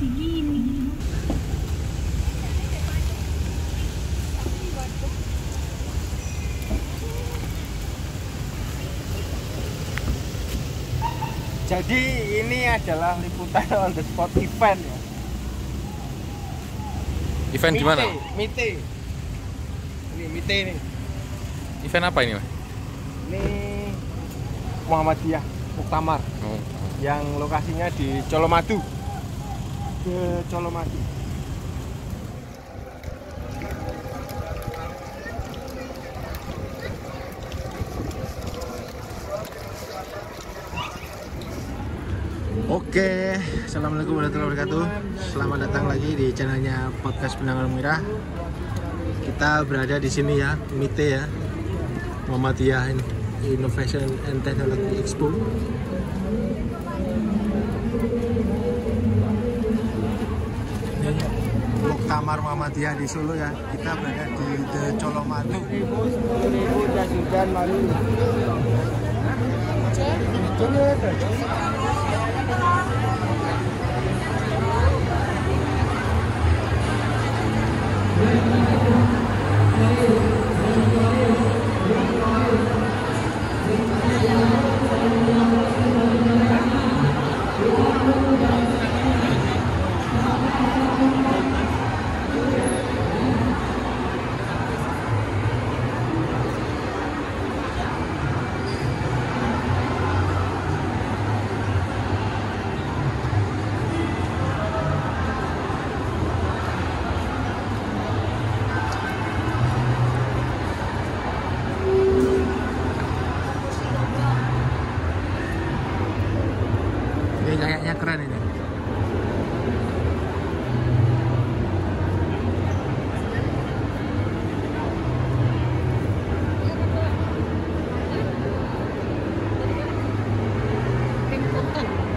masih gini. Jadi ini adalah liputan on the spot event ya. Event di mana? Mite. Ini Mite nih. Event apa ini, Mas? Ini Muhammadiyah Muktamar. Oh. Yang lokasinya di Colomadu. Ke Colomadu. Oke, assalamualaikum warahmatullahi wabarakatuh. Selamat datang lagi di channelnya podcast Penanggal Merah. Kita berada di sini ya, MITE ya, Muhammadiyah Innovation and Technology Expo. Muktamar Muhammadiyah di Solo ya. Kita berada di The Colomadu. 10.000 jas hujan mari. Kayaknya keren ini.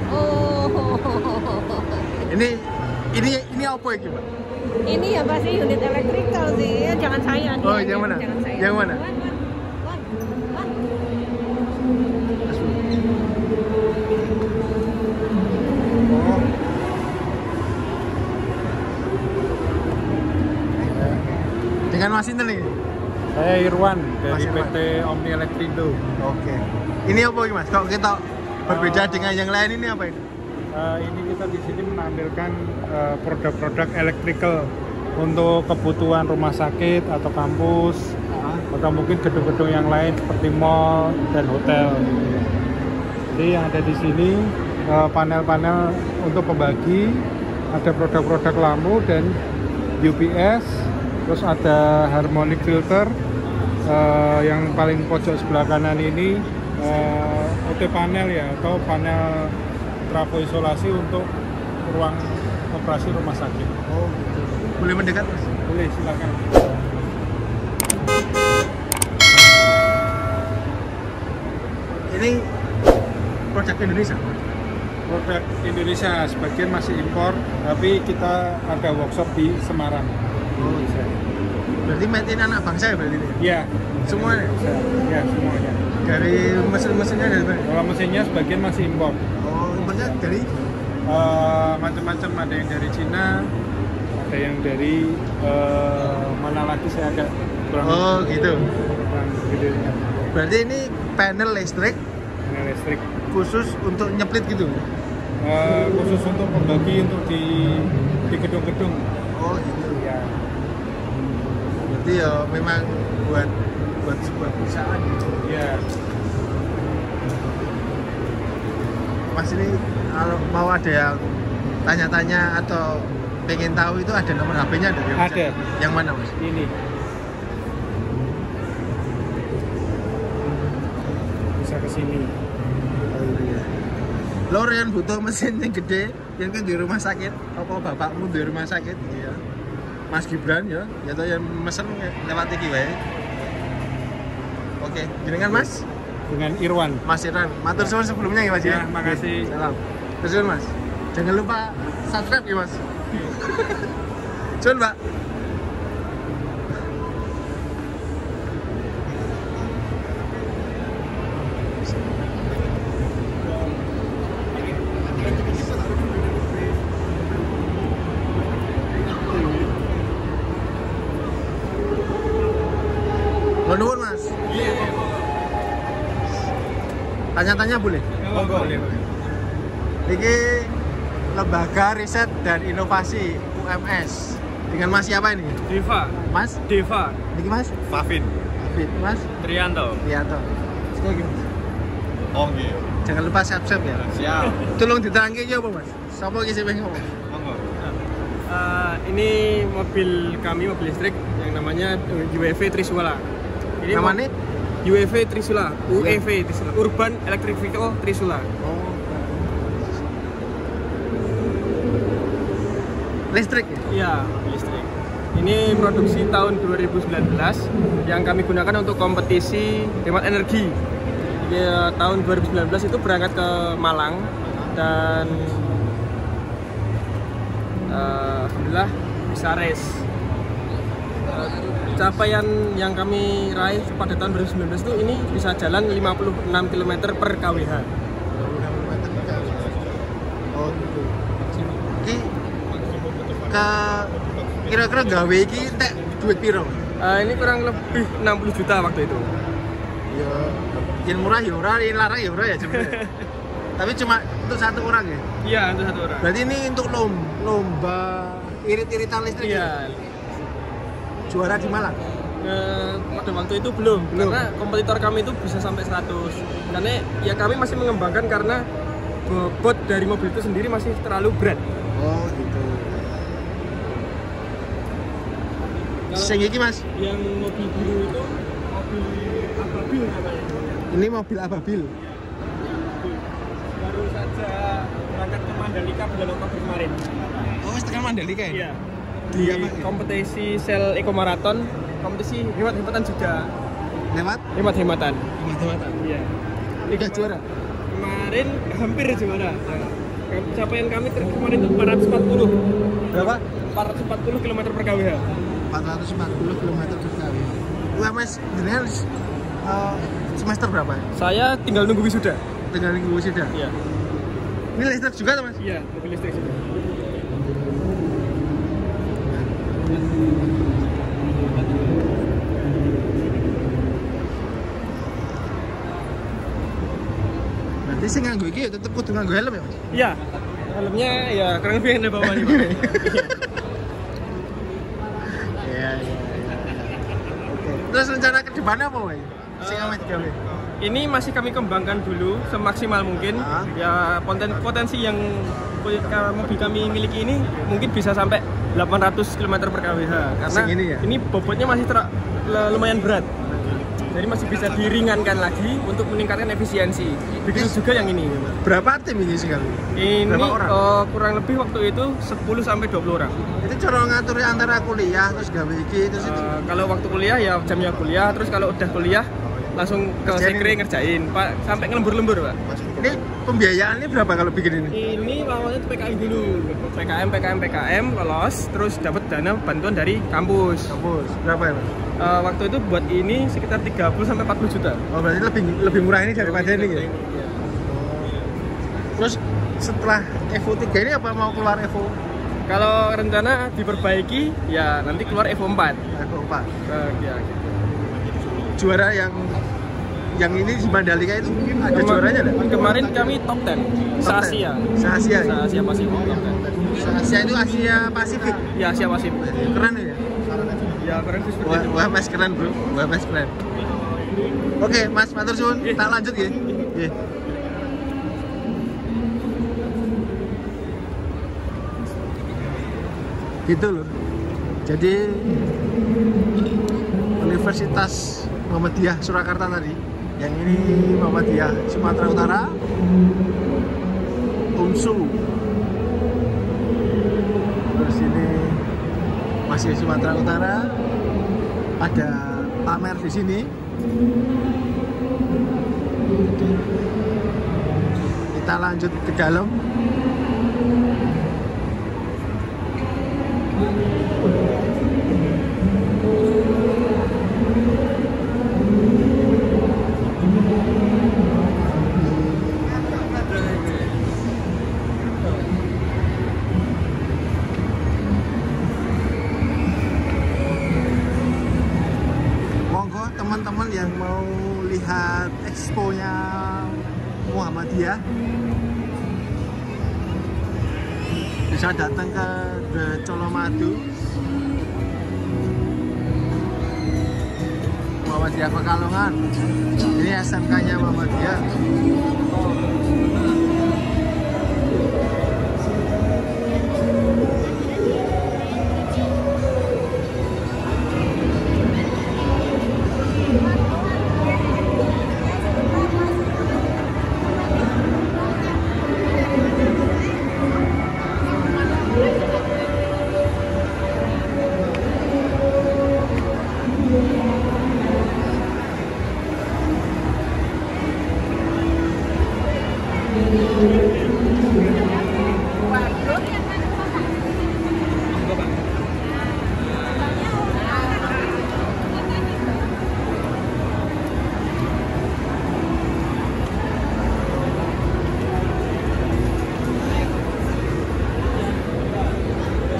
Oh. Ini apa ya, Pak? Ini ya pasti unit elektrikal sih. Jangan saya. Oh, yang mana? Jangan saya. Yang mana? Dengan Mas Inten nih? Saya Irwan dari Mas Irwan. PT Omni Elektrindo. Oke. Ini apa Mas? Kalau kita berbeda dengan yang lain ini apa ini? Ini kita di sini menampilkan produk-produk electrical untuk kebutuhan rumah sakit atau kampus atau mungkin gedung-gedung yang lain seperti mall dan hotel. Jadi yang ada di sini panel-panel untuk pembagi, ada produk-produk lampu dan UPS, terus ada harmonic filter, yang paling pojok sebelah kanan ini OT panel ya, atau panel trafo isolasi untuk ruang operasi rumah sakit. Oh, gitu. Boleh mendekat Mas? Boleh, silakan. Ini produk Indonesia? Produk Indonesia, sebagian masih impor, tapi kita ada workshop di Semarang. Oh, berarti made in anak bangsa ya berarti ini? Iya. Semuanya? Ya, semuanya. Dari mesin-mesinnya dari mana? Kalau mesinnya sebagian masih impor. Oh, impornya dari? Macam-macam, ada yang dari Cina, ada yang dari mana lagi saya agak kurang. Oh, gitu. Kurang gitu ya. Berarti ini panel listrik Panel listrik. khusus untuk nyeplit gitu? Khusus untuk pembagi untuk di gedung-gedung. Oh, gitu. Ya. Berarti ya memang buat sebuah perusahaan gitu. Ya. Mas ini kalau mau ada yang tanya-tanya atau pengen tahu itu ada nomor HP-nya ada? Ada. Yang mana Mas? Ini. Bisa ke sini. Oh iya. Lor yang butuh mesin yang gede, yang kan di rumah sakit, apa bapakmu di rumah sakit gitu ya. Mas Gibran ya, atau yang mesen lewat iki wae. Oke, jenengan Mas? Dengan Irwan. Mas Irwan. Matur suwun sebelumnya ya Mas ya. Ya, makasih. Salam. Terus Mas. Jangan lupa subscribe ya Mas. Sun, Mbak. Lo nuwun Mas. Tanya-tanya boleh? Monggo. Ini Lembaga Riset dan Inovasi UMS. Dengan Mas siapa ini? Deva. Mas? Deva. Ini Mas? Fafin. Fit, Mas? Trianto. Trianto. Sekali lagi, Mas. Oh nggih. Jangan lupa subscribe ya. Siap. Tolong diterangke ya apa Mas? Sapa iki sing ngomong? Monggo. Ini mobil kami, mobil listrik yang namanya UEV Trisula. Ini Namanya? UEV Trisula, UEV Trisula, Urban Electric Vehicle Trisula. Oh. Listrik ya? Iya, listrik. Ini produksi tahun 2019 yang kami gunakan untuk kompetisi hemat energi. Ya, tahun 2019 itu berangkat ke Malang dan alhamdulillah bisa race. Capaian yang kami raih pada tahun 2019 itu ini bisa jalan 56 km per kWh. Oh gitu. Iki kira-kira gawe iki entek duit piro? Ini kurang lebih 60 juta waktu itu. Ya, yang murah ya ora, yang larang ya ora ya sebenarnya. Tapi cuma untuk satu orang ya? Iya, untuk satu orang. Berarti ini untuk lomba irit-iritan listrik ya? Iya. Juara di Malang? Pada waktu itu belum, karena kompetitor kami itu bisa sampai 100. Karena ya kami masih mengembangkan karena bobot dari mobil itu sendiri masih terlalu berat. Oh gitu. Sing iki Mas? Yang mobil biru itu mobil Ababil namanya. Ini mobil Ababil. Baru saja berangkat ke Mandalika bulan Oktober kemarin. Oh, wis tekan Mandalika ya? Iya. Di Di apa ya? kompetisi Sel Eco Marathon, kompetisi hemat-hematan juga. Lewat? Hemat-hematan. Mata-mata. Iya. Udah juara? Kemarin hampir juara. Nah, capaian kami kemarin itu 440. Berapa? 440 km per kWh. 440 km per kali. UMS jenengan semester berapa? Saya tinggal nunggu wisuda. Tinggal minggu sudah. Iya. Ini listrik juga tuh Mas? Iya, mobil listrik juga. Berarti sing nganggo iki ya tetep kudu nganggo helm ya Mas? Iya. Helmnya ya kurang lebih yang di bawah nih, Pak. Iya. Oke. Terus rencana ke depannya apa wae? Sing ame digawe. Ini masih kami kembangkan dulu semaksimal mungkin. Ya potensi yang mobil kami miliki ini mungkin bisa sampai 800 km per kWh karena Sing ini ya? ini bobotnya masih lumayan berat. Jadi masih bisa diringankan lagi untuk meningkatkan efisiensi. Begitu juga yang ini. Berapa tim ini sih kali? Ini Berapa orang? kurang lebih waktu itu 10 sampai 20 orang. Itu cara ngatur antara kuliah terus gawe iki terus itu. Kalau waktu kuliah ya jamnya kuliah, terus kalau udah kuliah langsung ke Ngerjain sekre ini? ngerjain, Pak, sampai ngelembur-lembur, Pak. Ini pembiayaannya berapa kalau bikin ini? Ini awalnya tuh PKM dulu. PKM lolos, terus dapat dana bantuan dari kampus. Kampus. Berapa ya, Mas? Waktu itu buat ini sekitar 30 sampai 40 juta. Oh, berarti lebih murah ini daripada ini ya? Iya. Terus setelah Evo 3 ini apa mau keluar Evo? Kalau rencana diperbaiki ya nanti keluar Evo 4. Evo 4. Ya, gitu. Juara yang ini di Mandalika itu ada juaranya enggak? Kemarin kami top 10 se-Asia. Se-Asia. Se-Asia Pasifik top 10. Se-Asia itu Asia Pasifik. Ya, Asia Pasifik. Keren ya? Ya, keren sih seperti itu. Wah, Mas keren, Bro. Wah, Mas keren. Oke, Mas matur suwun. Tak lanjut ya. Nggih. Gitu loh. Jadi Universitas Muhammadiyah Surakarta tadi, yang ini Muhammadiyah Sumatera Utara, UMSU. Terus ini masih Sumatera Utara, ada pamer di sini. Kita lanjut ke dalam. yang mau lihat expo-nya Muhammadiyah bisa datang ke The Colomadu Muhammadiyah Pekalongan. Ini SMK-nya Muhammadiyah.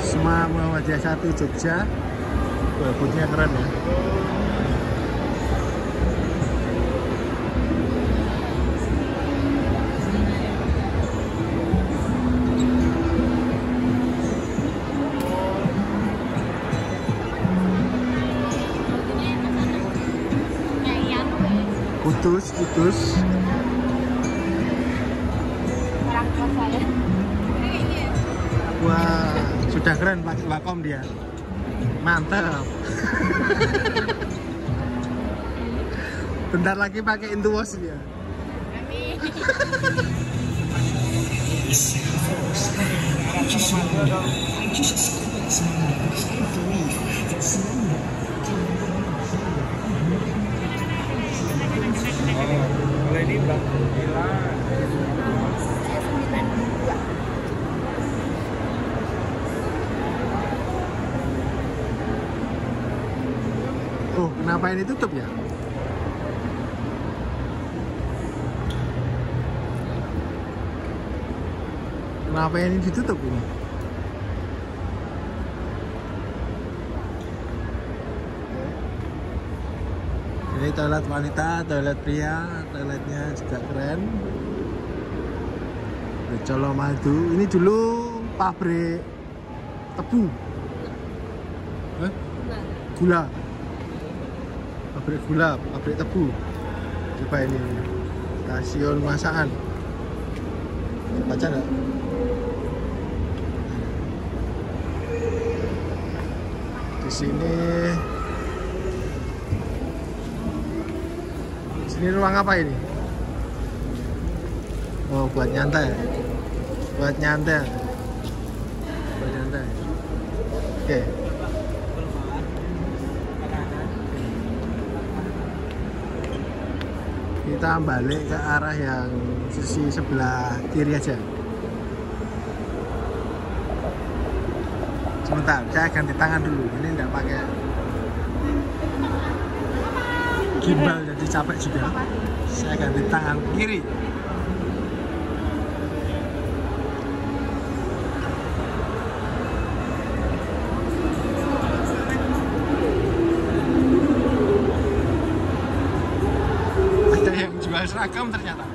Semua Muhammadiyah 1 Jogja. Wah, boothnya keren ya. Putus. Wah, sudah keren pakai Wacom dia. Mantap. Bentar lagi pakai Intuos dia. Kalau ini Mbak Gila. Oh, kenapa ini tutup ya? Kenapa ini ditutup ini? Ini toilet wanita, toilet pria, toiletnya juga keren. The Colomadu. Ini dulu pabrik tebu. Gula. Pabrik gula, pabrik tebu. Coba ini stasiun masakan. Baca nggak? Di sini ruang apa ini? Oh, buat nyantai. Buat nyantai. Oke. Kita balik ke arah yang sisi sebelah kiri aja. Sebentar, saya ganti tangan dulu. Ini enggak pakai gimbal jadi capek juga. Saya ganti tangan kiri. Ada yang jual seragam ternyata.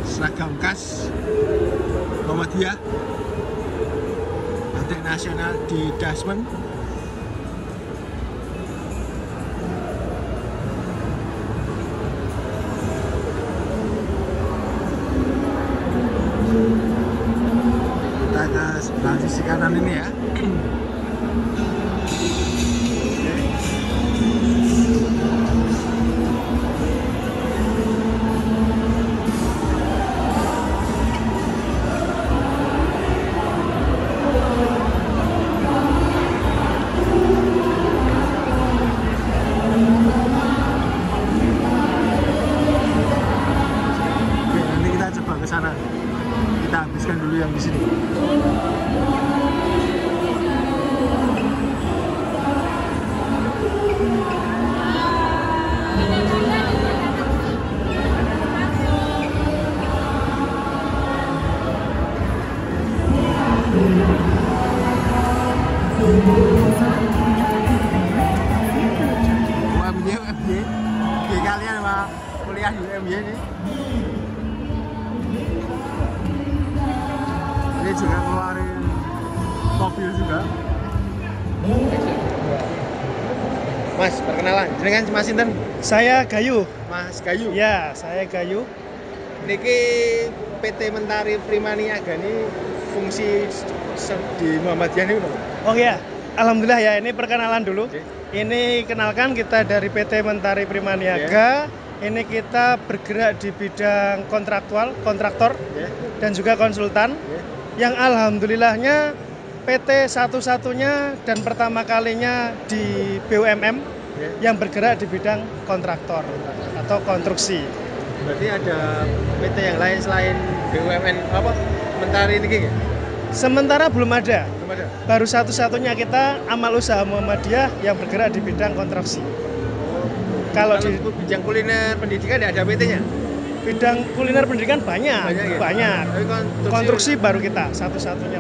Seragam khas Muhammadiyah, batik nasional di Dasmen. Kita ke sebelah sisi kanan ini ya. Sana kita habiskan dulu yang di sini. juga ngeluarin mobil juga. Mas, perkenalan, jenengan Mas Sinten? Saya Gayu. Mas Gayu. Ya, saya Gayu. Niki PT Mentari Prima Niaga ini fungsi di Muhammadiyah ini apa? Oh ya, alhamdulillah ya, ini perkenalan dulu. Oke. Ini kenalkan kita dari PT Mentari Prima Niaga. Ini kita bergerak di bidang kontraktor Ya. dan juga konsultan. Ya. Yang alhamdulillahnya PT satu-satunya dan pertama kalinya di BUMN Ya. yang bergerak di bidang kontraktor atau konstruksi. Berarti ada PT yang lain selain BUMN apa? Mentari ini nggih? Sementara belum ada. Belum ada. Baru satu-satunya kita amal usaha Muhammadiyah yang bergerak di bidang konstruksi. Kalau di bidang kuliner pendidikan ada PT-nya? bidang kuliner pendidikan banyak. Banyak ya? Tapi Konstruksi baru kita satu-satunya.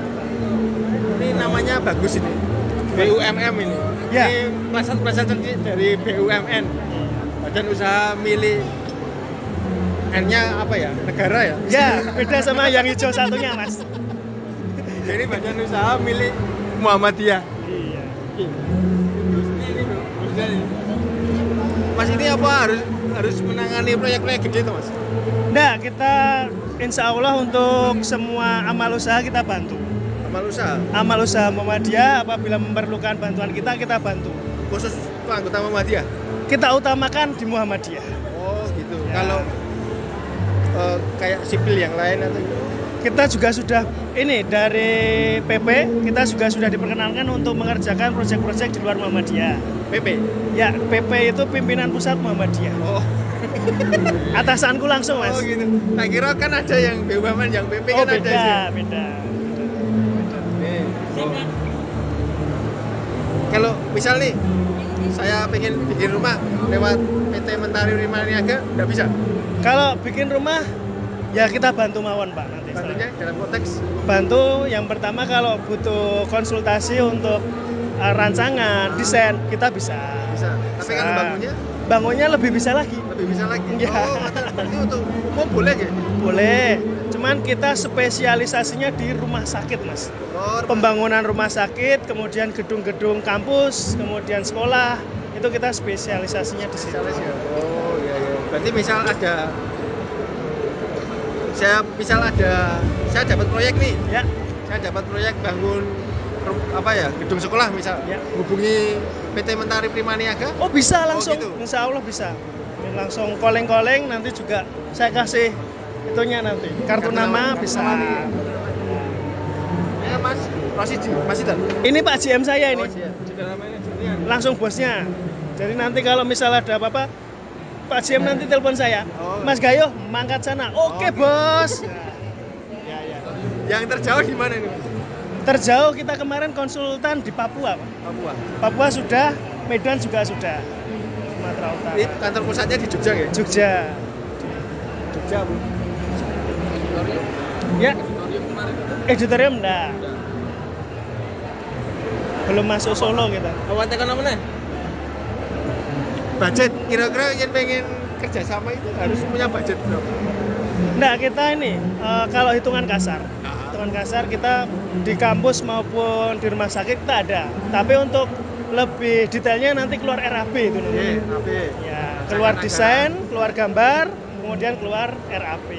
Ini namanya bagus ini. BUMN ini. Ya. Ini pelasan dari BUMN. Badan usaha milik N-nya apa ya? Negara ya? Ya, beda sama yang hijau satunya, Mas. Jadi badan usaha milik Muhammadiyah. Iya. Ini bagusnya nih. Mas ini apa harus menangani proyek-proyek gede tuh, Mas? Nah, kita insya Allah untuk semua amal usaha kita bantu. Amal usaha Amal usaha Muhammadiyah apabila memerlukan bantuan kita bantu. khusus anggota Muhammadiyah. Kita utamakan di Muhammadiyah. Oh, gitu. Ya. Kalau kayak sipil yang lain atau Kita juga sudah ini dari PP kita juga sudah diperkenalkan untuk mengerjakan proyek-proyek di luar Muhammadiyah. PP. Ya, PP itu pimpinan pusat Muhammadiyah. Oh. Atasanku langsung, Mas. Oh gitu. Nah kira kan ada yang BUMN, yang PP Oh, kan ada sih. beda. Nih. Oh. Kalau misal nih saya pengen bikin rumah lewat PT Mentari Prima Niaga, nggak bisa? Kalau bikin rumah ya kita bantu mawon, Pak, nanti. Bantunya dalam konteks Bantu yang pertama kalau butuh konsultasi untuk rancangan, desain, kita bisa. bisa. Tapi kalau bangunnya lebih bisa lagi. lebih bisa lagi. Ya. Oh, berarti untuk umum boleh nggak? Boleh. Cuman kita spesialisasinya di rumah sakit, Mas. Oh, Pembangunan rumah sakit, kemudian gedung-gedung kampus, kemudian sekolah, itu kita spesialisasinya di situ. spesialis ya. Oh iya iya. Berarti misal ada saya dapat proyek nih. Ya, Saya dapat proyek bangun gedung sekolah misal. Ya. Hubungi PT Mentari Prima Niaga. oh bisa langsung, gitu? insya Allah bisa. Langsung calling nanti juga saya kasih itunya nanti. Kartu nama bisa. Ya Mas, Mas itu. Ini Pak GM saya ini. Oh, iya. Juga namanya Julian. Langsung bosnya. Jadi nanti kalau misal ada apa-apa, Pak GM nanti telepon saya. Oh. Mas Gayo, mangkat sana. Oke, Bos. Ya ya. Yang terjauh di mana nih? Mas? Terjauh kita kemarin konsultan di Papua, Pak. Papua. Papua sudah, Medan juga sudah. Sumatera Utara. Ini kantor pusatnya di Jogja ya? Jogja. Jogja, Bu. Ya. Editorium enggak. Belum masuk Solo kita. Awak tekan apa nih? Budget kira-kira yang pengen kerjasama itu harus punya budget berapa? Enggak, kita ini kalau hitungan kasar kita di kampus maupun di rumah sakit kita ada. Tapi untuk lebih detailnya nanti keluar RAB itu nanti. Iya, RAB. Ya, keluar desain, keluar gambar, kemudian keluar RAB.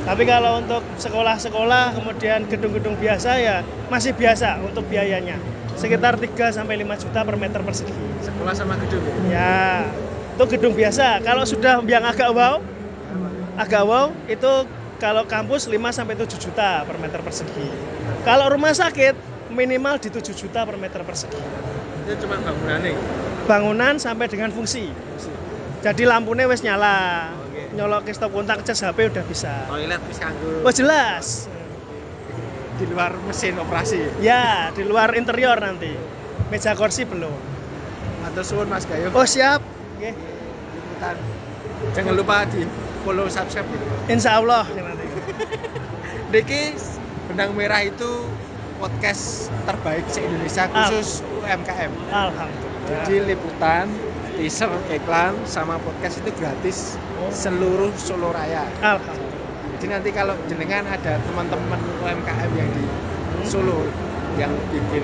Tapi kalau untuk sekolah-sekolah kemudian gedung-gedung biasa ya masih biasa untuk biayanya. Sekitar 3 sampai 5 juta per meter persegi. Sekolah sama gedung. Ya, itu gedung biasa. Kalau sudah yang agak wow itu kalau kampus 5 sampai 7 juta per meter persegi. Kalau rumah sakit minimal di 7 juta per meter persegi. Itu cuma bangunannya. Bangunan sampai dengan fungsi. Jadi lampunya wis nyala. Oke. Nyolok ke stop kontak cas HP udah bisa. Toilet wis kanggo. Oh jelas. Di luar mesin operasi. Ya, di luar interior nanti. Meja kursi belum. Matur suwun Mas Gayo. Oh siap. Oke. Liputan. Jangan lupa di follow, subscribe. Insya Allah nanti. Niki Benang Merah itu podcast terbaik se-Indonesia khusus UMKM. Alhamdulillah. Jadi liputan, teaser, iklan sama podcast itu gratis seluruh Solo Raya. Alhamdulillah. Jadi nanti kalau jenengan ada teman-teman UMKM yang di Solo yang bikin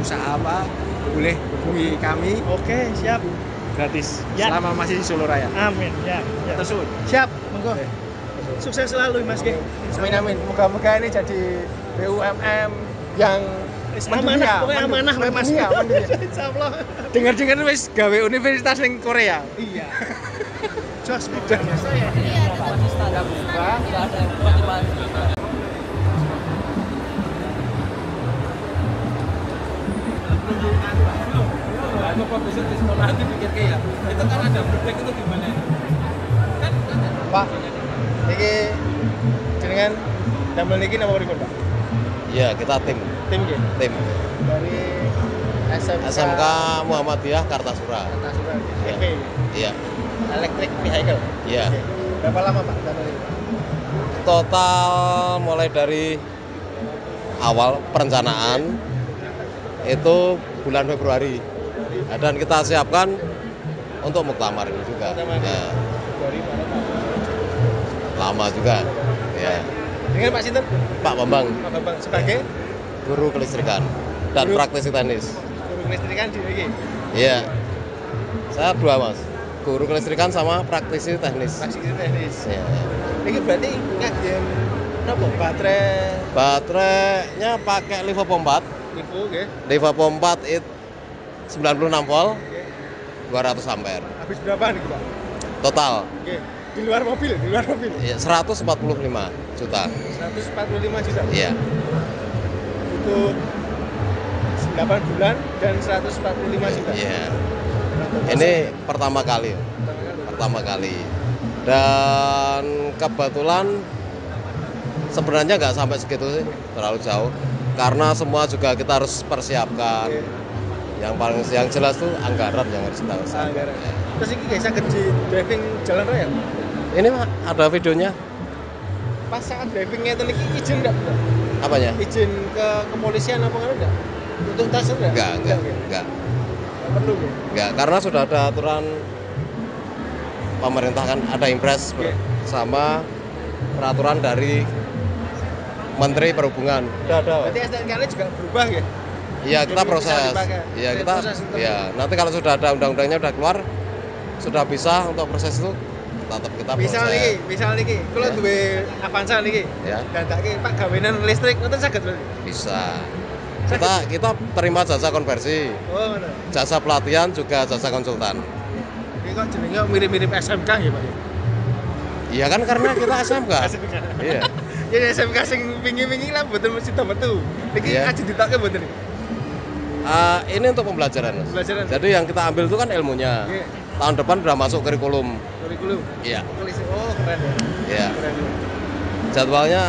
usaha apa, boleh hubungi kami Oke, siap. gratis Ya. selama masih di Solo Raya. Amin. Ya. Terus, Siap, monggo. Sukses selalu Mas Ge. amin amin. Moga-moga ini jadi BUMN yang Amanah, pokoknya amanah Mas. mendunia. Insyaallah. Dengar-dengar wis gawe universitas ning Korea. Iya. Jos. Pak, niki jenengan damel niki napa pripun, Pak? Iya, kita tim Tim nggih. tim Dari SMK Muhammadiyah Kartasura. Kartasura. Iya. EP, Iya, electric vehicle. iya. Oke. Berapa lama, Pak, damel ini? Total mulai dari awal perencanaan itu bulan Februari. Nah, dan kita siapkan untuk muktamar ini juga. Muktamar. Ya, Dari mana, Pak? lama juga. Ya. Dengan Pak Sinten? Pak Bambang, Pak Bambang sebagai guru kelistrikan dan Guru. praktisi teknis. guru kelistrikan di iki. Iya. Saya dua, Mas. Guru kelistrikan sama praktisi teknis. Masih teknis. Iya. Ini berarti ngajen napa baterai Baterainya pakai Livopo 4. Lipo nggih. Livopo 4 it 96 volt, Nggih. 200 ampere. Habis berapa nih, Pak? Total Oke. Di luar mobil. ya, 145 juta. 145 juta. Iya. Untuk 8 bulan dan 145 juta. Iya. Ini pertama kali. Pertama kali. Dan kebetulan sebenarnya nggak sampai segitu sih, terlalu jauh. Karena semua juga kita harus persiapkan. Oke. Yang jelas tuh anggaran yang harus kita usahakan. Anggaran. Ya. Terus ini guys, saged di driving jalan raya. Ini mah ada videonya. Pas saat driving ngeten iki izin enggak, Pak? Apanya? Izin ke kepolisian apa enggak? Untuk tes enggak? Enggak. Nggak perlu, nggih. Enggak, karena sudah ada aturan pemerintah kan, ada impres Oke. sama peraturan dari Menteri Perhubungan. Sudah ada. Berarti STNK-nya juga berubah ya? Iya, kita Jadi bisa proses. dipakai. Iya, Jadi kita proses untuk- ya, nanti kalau sudah ada undang-undangnya udah keluar, sudah bisa untuk proses itu tetap kita proses. Misal niki, kalau Ya. duwe Avanza niki, Ya. dadake Pak gawenan listrik ngoten saged berarti. Bisa. Kita terima jasa konversi, Oh, ngono. jasa pelatihan juga jasa konsultan. Iki kok jenenge mirip-mirip SMK ya, Pak? Iya kan karena kita SMK. SMK. Iya. Ya SMK sing wingi-wingi lah mboten mesti metu. Niki Iya. aja ditokke mboten iki. Ini untuk pembelajaran, Mas. Pembelajaran. Jadi yang kita ambil itu kan ilmunya. Nggih. Tahun depan udah masuk kurikulum. Kurikulum. Iya. Oh, keren ya. Iya. Keren. Ya. Jadwalnya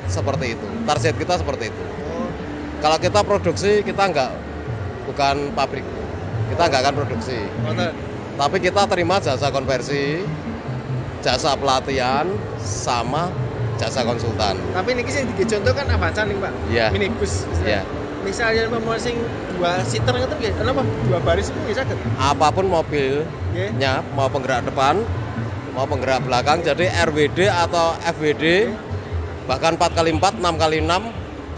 seperti itu. Target kita seperti itu. Oh, Kalau kita produksi, kita bukan pabrik. Kita nggak akan produksi. ngoten. Tapi kita terima jasa konversi, jasa pelatihan, sama jasa konsultan. Tapi niki sing dicontoh kan Avanza nih, Pak. Iya. Minibus. Iya. Misalnya mau sing 2 seater ngoten nggih, kenapa 2 baris itu nggih saged? Apapun mobilnya, Nggih. mau penggerak depan, mau penggerak belakang, jadi RWD atau FWD, bahkan 4x4, 6x6,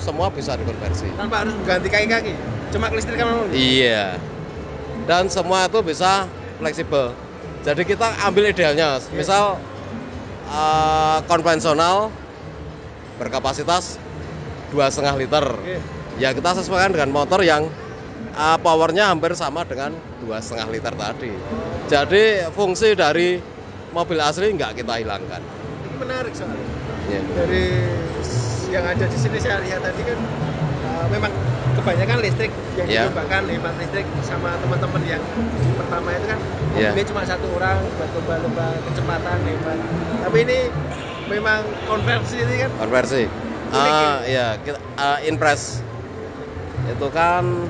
semua bisa dikonversi. Tanpa harus ganti kaki-kaki. Cuma kelistrikan memang. Iya. Dan semua itu bisa fleksibel. Jadi kita ambil idealnya, misal konvensional berkapasitas 2,5 liter. Nggih. Ya kita sesuaikan dengan motor yang powernya hampir sama dengan 2,5 liter tadi. Jadi fungsi dari mobil asli nggak kita hilangkan. Ini menarik soalnya. Ya. Dari yang ada di sini saya lihat tadi kan memang kebanyakan listrik yang Iya. dicobakan hemat listrik sama teman-teman yang di pertama itu kan Iya. mobilnya cuma satu orang buat lomba-lomba kecepatan hebat. Tapi ini memang konversi ini kan Konversi. Unik Ya, kita impres. Itu kan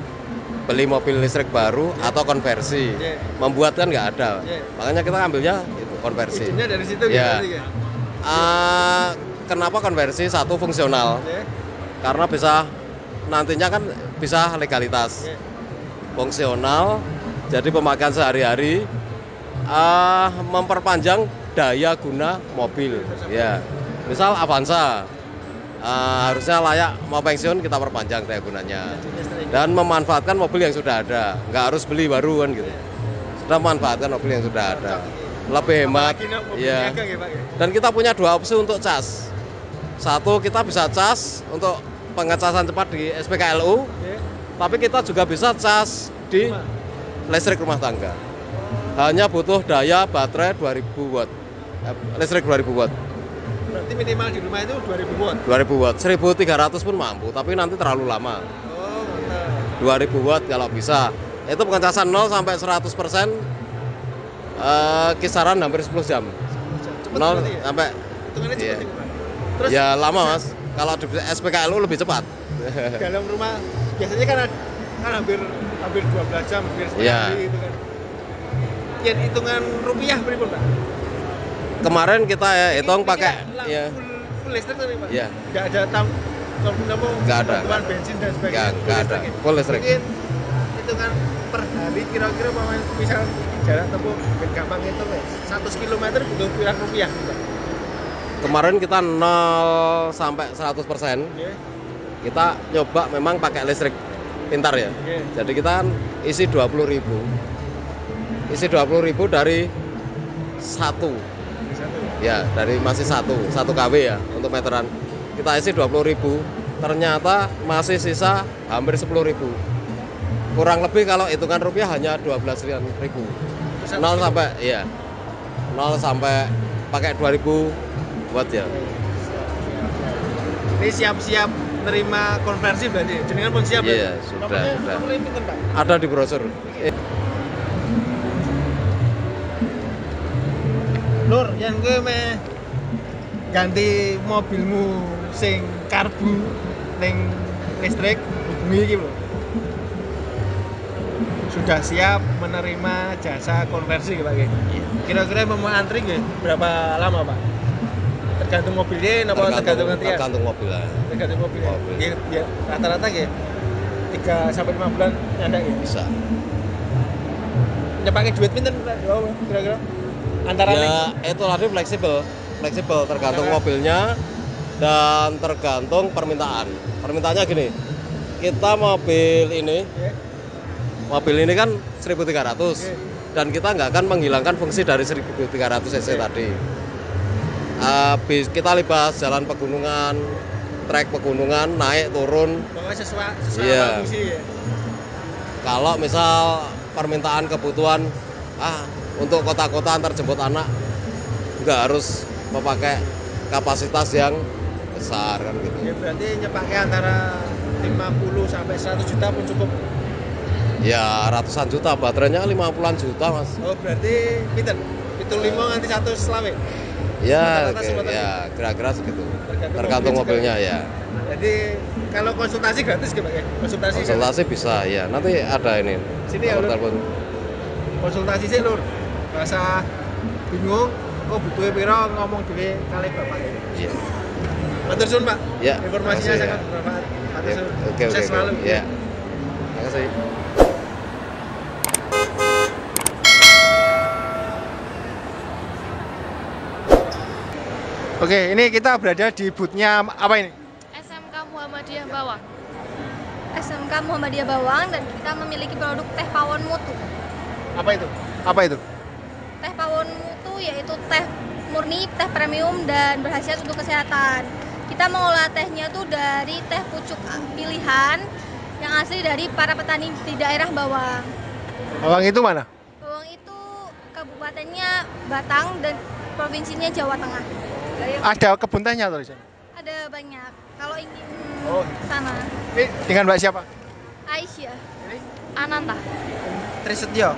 beli mobil listrik baru atau konversi. Iya. Membuat kan nggak ada. Iya. Makanya kita ambilnya itu konversi. idenya dari situ Iya. gitu ya. Kenapa konversi? Satu fungsional. Iya. Karena bisa nantinya kan bisa legalitas. Iya. Fungsional, jadi pemakaian sehari-hari, memperpanjang daya guna mobil. Ya. Misal Avanza, harusnya layak mau pensiun kita perpanjang daya gunanya. Dan memanfaatkan mobil yang sudah ada, nggak harus beli baru kan gitu. Sudah memanfaatkan mobil yang sudah ada, lebih hemat. Ya. Dan kita punya 2 opsi untuk cas. Satu, kita bisa cas untuk pengecasan cepat di SPKLU, tapi kita juga bisa cas di listrik rumah tangga. Hanya butuh daya baterai 2000 watt, listrik 2000 watt. Berarti minimal di rumah itu 2000 watt. 2000 watt, 1300 pun mampu, tapi nanti terlalu lama. Oh, mantap. 2000 watt kalau bisa. Itu pengecasan 0 sampai 100%, kisaran hampir 10 jam. Cepet 0 berarti ya? sampai Hitungannya cepet iya. ya, Pak? Terus Ya lama mas, kalau di SPKLU lebih cepat. dalam rumah biasanya kan hampir 12 jam, hampir setengah Iya. hari gitu kan. Yang hitungan rupiah berapa, Pak? Kemarin kita ya hitung Ini pakai kan ya full listrik tadi, Pak? Iya. Nggak ada Nggak ada. bantuan bensin dan sebagainya. Nggak ada. Full listrik. Mungkin hitungan per hari kira-kira misal jarak tempuh gampang itu 100 km butuh berapa rupiah, Pak? kemarin kita 0 sampai 100%. Iya. Kita nyoba memang pakai listrik pintar ya. Iya. Jadi kita kan isi 20.000. Isi 20.000 dari 1. Ya, dari masih 1 kW ya untuk meteran. Kita isi 20.000, ternyata masih sisa hampir 10.000. Kurang lebih kalau hitungan rupiah hanya 12.000. 0 sampai ya. 0 sampai pakai 2000 watt ya. Ini siap-siap nerima konversi berarti. Jenengan pun siap Iya, ya? sudah. Nomornya pinten, Pak? Ada di brosur. Lur, yang gue meh ganti mobilmu sing karbu ning listrik hubungi iki lho. Sudah siap menerima jasa konversi Pak nggih. Kira-kira mau antri nggih berapa lama, Pak? Tergantung mobilnya apa tergantung antrian? Tergantung mobil lah. Tergantung mobilnya. Mobil. Nggih, ya rata-rata nggih 3 sampai 5 bulan nyandak nggih. Bisa. Nyepake duit pinten Pak? Kira-kira? Antara Ya itu tadi fleksibel tergantung mobilnya dan tergantung permintaan. Permintaannya gini, kita mobil ini kan 1300 dan kita nggak akan menghilangkan fungsi dari 1300 cc tadi. Habis kita libas jalan pegunungan, trek pegunungan, naik turun. pokoknya sesuai Iya. fungsi ya. Kalau misal permintaan kebutuhan untuk kota-kota antar jemput anak nggak harus memakai kapasitas yang besar kan gitu. Ya berarti nyepake antara 50 sampai 100 juta pun cukup. Ya ratusan juta, baterainya 50-an juta mas. Oh berarti pinten? 75 nganti 100 selawe. Ya, Rata-rata seperti ya kira-kira segitu. Tergantung Tergantung mobil juga. mobilnya ya. Jadi kalau konsultasi gratis gimana ya? Konsultasi Bisa ya. Nanti ada ini. Sini ya, nomor Lur. telepon. konsultasi sih Lur. Gak usah bingung. Oh butuhnya piro ngomong dhewe kali Bapak. Iya. Matur suwun Pak. Ya, Informasinya makasih, sangat ya. bermanfaat. Matur suwun. Oke. Sukses selalu. Ya. Terima kasih. Oke, ini kita berada di booth-nya apa ini? SMK Muhammadiyah Bawang. SMK Muhammadiyah Bawang dan kita memiliki produk teh pawon mutu. Apa itu? Apa itu? Teh pawon mutu yaitu teh murni, teh premium dan berkhasiat untuk kesehatan. Kita mengolah tehnya tuh dari teh pucuk pilihan yang asli dari para petani di daerah Bawang. Bawang itu mana? Bawang itu kabupatennya Batang dan provinsinya Jawa Tengah. Ada kebun tehnya tuh di sana. Ada banyak. Kalau ingin Oh. sana, Ini dengan Mbak siapa? Aisyah, Ananta. Trisetyo.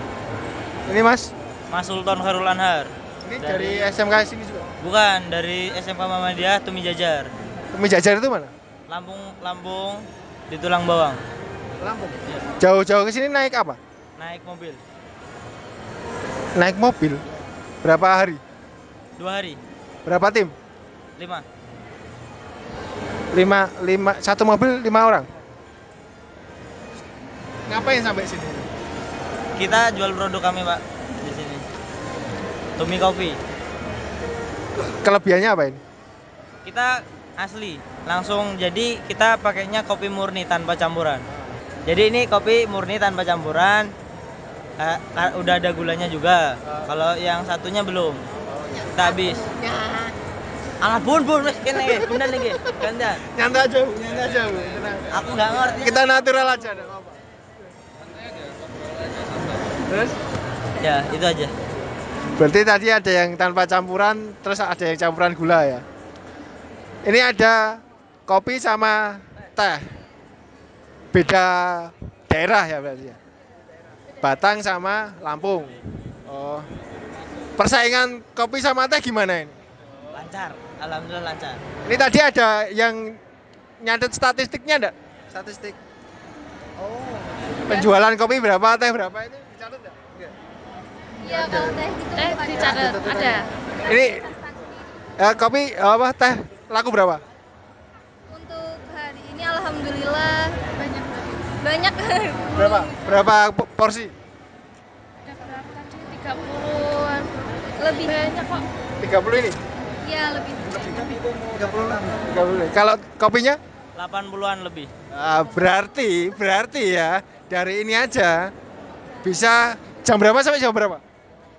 Ini Mas. Mas Sultan Khairul Anhar. Ini dari SMK sini juga. Bukan, dari SMK Muhammadiyah Tumi Jajar. Tumi Jajar itu mana? Lampung di Tulang Bawang. Lampung. Jauh-jauh ke sini naik apa? Naik mobil. Naik mobil. Berapa hari? 2 hari. Berapa tim? 5. 5 satu mobil 5 orang. Ngapain sampai sini? Kita jual produk kami, Pak, di sini. Tumi Coffee. Kelebihannya apa ini? Kita asli, langsung jadi kita pakainya kopi murni tanpa campuran. Jadi ini kopi murni tanpa campuran. Udah ada gulanya juga. Kalau yang satunya belum. Kita habis. Alah bun wis kene bener iki. Gantian. Nyantai aja, Bu. Nyantai aja, Bu. Tenang. Aku nggak ngerti. Kita natural aja, enggak apa-apa. Terus? Ya, itu aja. Berarti tadi ada yang tanpa campuran, terus ada yang campuran gula ya. Ini ada kopi sama teh. Beda daerah ya berarti ya. Batang sama Lampung. Oh. Persaingan kopi sama teh gimana ini? Lancar, alhamdulillah lancar. Ini tadi ada yang nyatet statistiknya enggak? Statistik. Oh. Penjualan kopi berapa, teh berapa itu dicatat enggak? Iya, kalau teh gitu dicatat ada. Ini kopi apa teh laku berapa? Untuk hari ini alhamdulillah banyak. Berapa porsi? Tadi 30-an. Lebih Banyak kok. 30 ini? Iya, lebih. 30. Kalau kopinya? 80-an lebih. Berarti ya dari ini aja bisa jam berapa sampai jam berapa?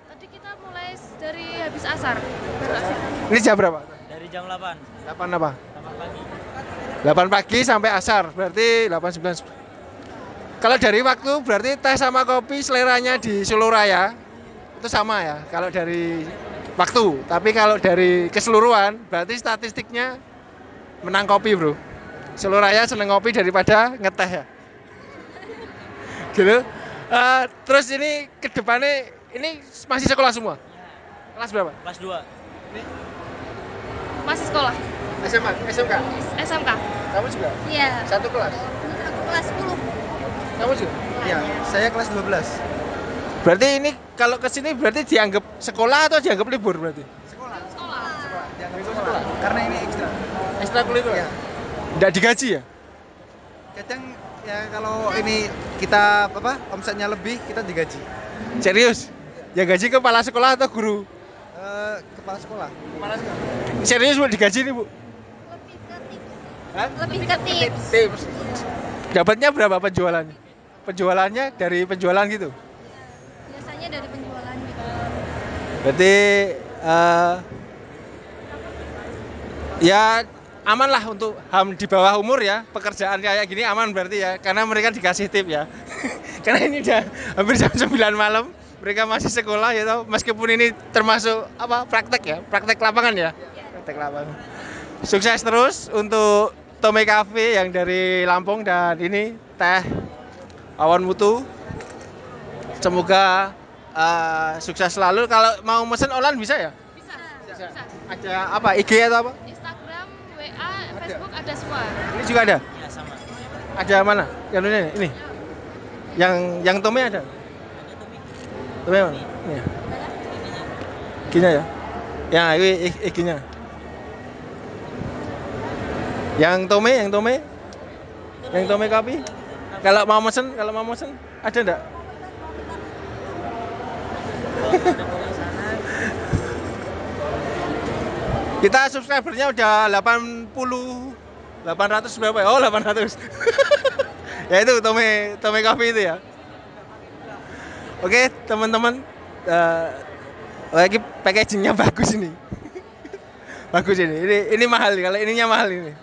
Tadi kita mulai dari habis asar. Baru asar. Ini jam berapa? Dari jam 8. 8 apa? 8 pagi. 8 pagi sampai asar, berarti 8, 9, 10. Kalau dari waktu berarti teh sama kopi seleranya di Solo Raya itu sama ya kalau dari waktu. Tapi kalau dari keseluruhan berarti statistiknya menang kopi, Bro. Solo Raya seneng kopi daripada ngeteh ya. Gitu. Terus ini ke depannya ini masih sekolah semua? Kelas berapa? Kelas 2. Masih sekolah. SMA, SMK? SMK. Kamu juga? Iya. Satu kelas? Aku kelas 10. Kamu juga? Iya, saya kelas 12. Berarti ini kalau ke sini berarti dianggap sekolah atau dianggap libur berarti? Sekolah. Jangan sekolah. Karena ini ekstra. Ekstra kuliah? Iya. Enggak digaji ya? Kadang ya kalau ini kita omsetnya lebih kita digaji. Serius? Ya gaji kepala sekolah atau guru? Kepala sekolah. Kepala sekolah. Serius Bu digaji nih Bu? Lebih ke tips. Hah? Lebih ke tips. Tips. Dapatnya berapa penjualannya? Penjualannya dari penjualan gitu? Biasanya dari penjualan gitu. Berarti ya aman lah untuk HAM di bawah umur ya, pekerjaan kayak gini aman berarti ya, karena mereka dikasih tip ya. Karena ini udah hampir jam 9 malam, mereka masih sekolah ya tau, meskipun ini termasuk praktek ya, praktek lapangan ya. Praktek lapangan. Sukses terus untuk Tome Cafe yang dari Lampung dan ini teh Pawon Mutu. Semoga sukses selalu. Kalau mau mesen online bisa ya? Bisa. Ada apa? IG atau apa? Instagram, WA, Facebook ada semua. Ini juga ada? Ya sama. Ada mana? Yang ini? Yang Tome ada? Tome mana? Ini ya? IG-nya ya? Ya, ini IG-nya. Yang Tome kopi. Kalau mau mesen ada enggak? Kita subscribernya udah 800 berapa ya? Oh 800. Ya itu Tome Coffee itu ya. Oke teman-teman, lagi packagingnya bagus ini. Bagus ini mahal kalau ininya mahal ini.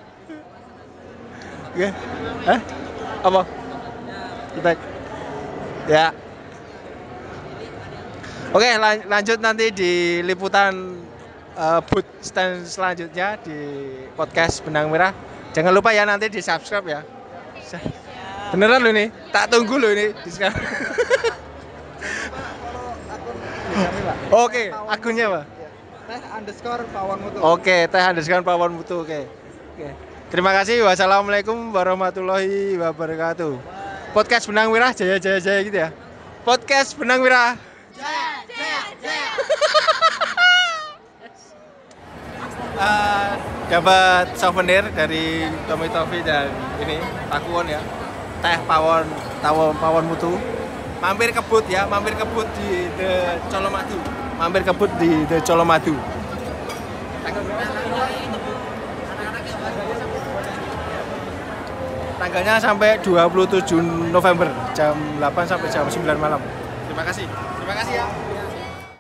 Oke. Hah? Apa? Kita ya. Oke, lanjut nanti di liputan booth stand selanjutnya di podcast Benang Merah. Jangan lupa ya nanti di subscribe ya. Beneran loh ini, tak tunggu loh ini di sekarang. Oke, akunnya apa? Teh_Pawon Mutu. Oke, Teh_Pawon Mutu. Oke. Terima kasih. Wassalamualaikum warahmatullahi wabarakatuh. Podcast Benang Merah jaya gitu ya. Podcast Benang Merah. Dapat souvenir dari Tommy Toffee dan ini Pakuwon ya. Teh Pawon Mutu. Mampir kebut di The Colomadu. Tanggalnya sampai 27 November jam 8 sampai jam 9 malam. Terima kasih. Terima kasih ya.